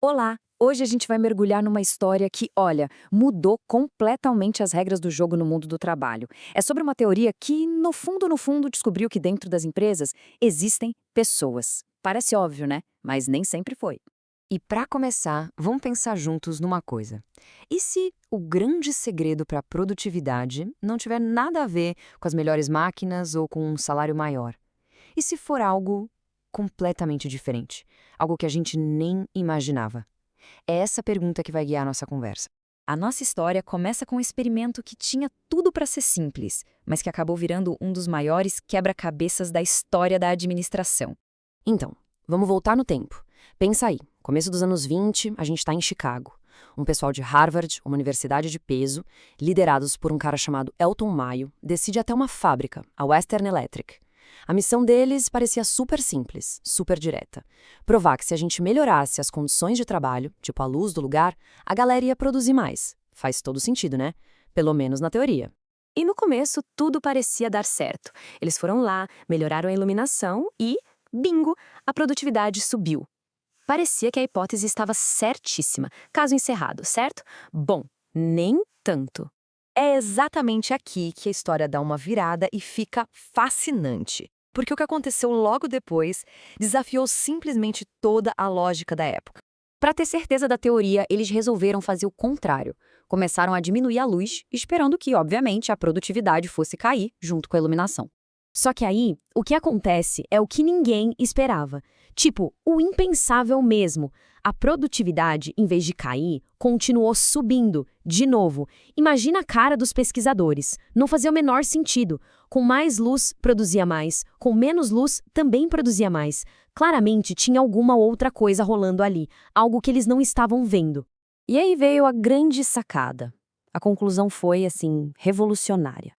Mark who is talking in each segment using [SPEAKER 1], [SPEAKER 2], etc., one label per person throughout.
[SPEAKER 1] Olá! Hoje a gente vai mergulhar numa história que, olha, mudou completamente as regras do jogo no mundo do trabalho. É sobre uma teoria que, no fundo, descobriu que dentro das empresas existem pessoas. Parece óbvio, né? Mas nem sempre foi.
[SPEAKER 2] E para começar, vamos pensar juntos numa coisa. E se o grande segredo para a produtividade não tiver nada a ver com as melhores máquinas ou com um salário maior? E se for algo completamente diferente? Algo que a gente nem imaginava? É essa pergunta que vai guiar a nossa conversa.
[SPEAKER 1] A nossa história começa com um experimento que tinha tudo para ser simples, mas que acabou virando um dos maiores quebra-cabeças da história da administração.
[SPEAKER 2] Então, vamos voltar no tempo. Pensa aí, começo dos anos 20, a gente está em Chicago. Um pessoal de Harvard, uma universidade de peso, liderados por um cara chamado Elton Mayo, decide até uma fábrica, a Western Electric. A missão deles parecia super simples, super direta. Provar que se a gente melhorasse as condições de trabalho, tipo a luz do lugar, a galera ia produzir mais. Faz todo sentido, né? Pelo menos na teoria.
[SPEAKER 3] E no começo tudo parecia dar certo. Eles foram lá, melhoraram a iluminação e, bingo, a produtividade subiu. Parecia que a hipótese estava certíssima. Caso encerrado, certo? Bom, nem tanto.
[SPEAKER 4] É exatamente aqui que a história dá uma virada e fica fascinante. Porque o que aconteceu logo depois desafiou simplesmente toda a lógica da época.
[SPEAKER 1] Para ter certeza da teoria, eles resolveram fazer o contrário. Começaram a diminuir a luz, esperando que, obviamente, a produtividade fosse cair junto com a iluminação.
[SPEAKER 3] Só que aí, o que acontece é o que ninguém esperava. Tipo, o impensável mesmo. A produtividade, em vez de cair, continuou subindo. De novo, imagina a cara dos pesquisadores. Não fazia o menor sentido. Com mais luz, produzia mais. Com menos luz, também produzia mais. Claramente tinha alguma outra coisa rolando ali. Algo que eles não estavam vendo.
[SPEAKER 1] E aí veio a grande sacada. A conclusão foi, assim, revolucionária.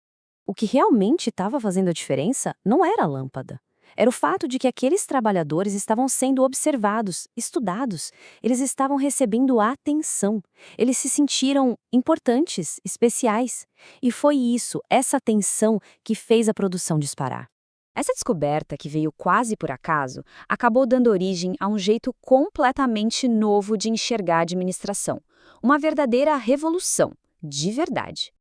[SPEAKER 1] O que realmente estava fazendo a diferença não era a lâmpada. Era o fato de que aqueles trabalhadores estavam sendo observados, estudados. Eles estavam recebendo atenção. Eles se sentiram importantes, especiais. E foi isso, essa atenção, que fez a produção disparar. Essa descoberta, que veio quase por acaso, acabou dando origem a um jeito completamente novo de enxergar a administração. Uma verdadeira revolução, de verdade.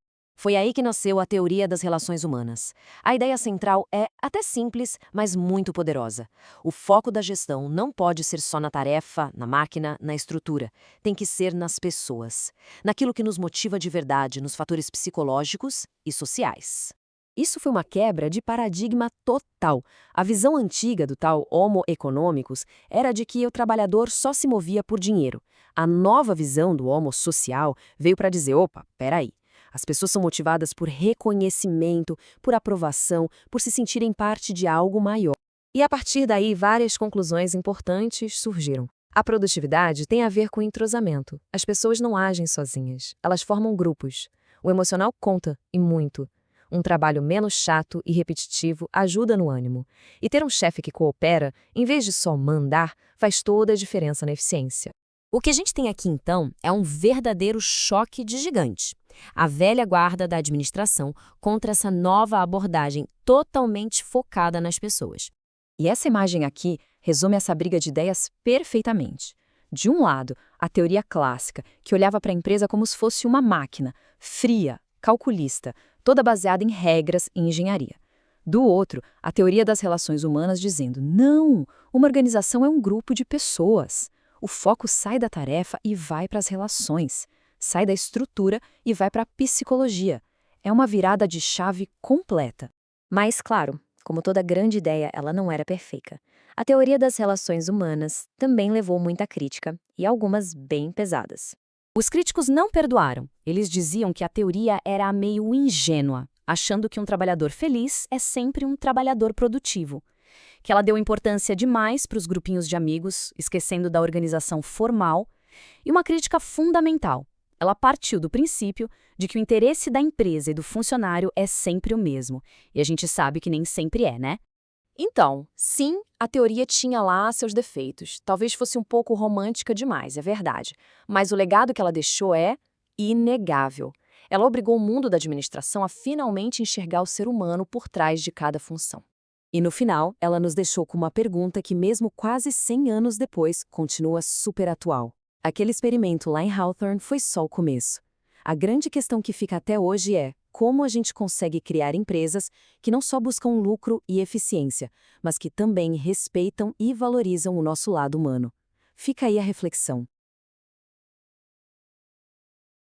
[SPEAKER 2] Foi aí que nasceu a teoria das relações humanas. A ideia central é até simples, mas muito poderosa. O foco da gestão não pode ser só na tarefa, na máquina, na estrutura. Tem que ser nas pessoas, naquilo que nos motiva de verdade, nos fatores psicológicos e sociais. Isso foi uma quebra de paradigma total. A visão antiga do tal Homo economicus era de que o trabalhador só se movia por dinheiro. A nova visão do Homo social veio para dizer, opa, peraí. As pessoas são motivadas por reconhecimento, por aprovação, por se sentirem parte de algo maior.
[SPEAKER 3] E a partir daí, várias conclusões importantes surgiram. A produtividade tem a ver com entrosamento. As pessoas não agem sozinhas, elas formam grupos. O emocional conta, e muito. Um trabalho menos chato e repetitivo ajuda no ânimo. E ter um chefe que coopera, em vez de só mandar, faz toda a diferença na eficiência.
[SPEAKER 2] O que a gente tem aqui, então, é um verdadeiro choque de gigante. A velha guarda da administração contra essa nova abordagem totalmente focada nas pessoas.
[SPEAKER 1] E essa imagem aqui resume essa briga de ideias perfeitamente. De um lado, a teoria clássica, que olhava para a empresa como se fosse uma máquina, fria, calculista, toda baseada em regras e engenharia. Do outro, a teoria das relações humanas dizendo, não, uma organização é um grupo de pessoas. O foco sai da tarefa e vai para as relações. Sai da estrutura e vai para a psicologia. É uma virada de chave completa. Mas, claro, como toda grande ideia, ela não era perfeita. A teoria das relações humanas também levou muita crítica, e algumas bem pesadas.
[SPEAKER 2] Os críticos não perdoaram. Eles diziam que a teoria era meio ingênua, achando que um trabalhador feliz é sempre um trabalhador produtivo. Que ela deu importância demais para os grupinhos de amigos, esquecendo da organização formal. E uma crítica fundamental. Ela partiu do princípio de que o interesse da empresa e do funcionário é sempre o mesmo. E a gente sabe que nem sempre é, né?
[SPEAKER 3] Então, sim, a teoria tinha lá seus defeitos. Talvez fosse um pouco romântica demais, é verdade. Mas o legado que ela deixou é inegável. Ela obrigou o mundo da administração a finalmente enxergar o ser humano por trás de cada função.
[SPEAKER 2] E no final, ela nos deixou com uma pergunta que mesmo quase 100 anos depois, continua super atual.
[SPEAKER 1] Aquele experimento lá em Hawthorne foi só o começo. A grande questão que fica até hoje é como a gente consegue criar empresas que não só buscam lucro e eficiência, mas que também respeitam e valorizam o nosso lado humano. Fica aí a reflexão.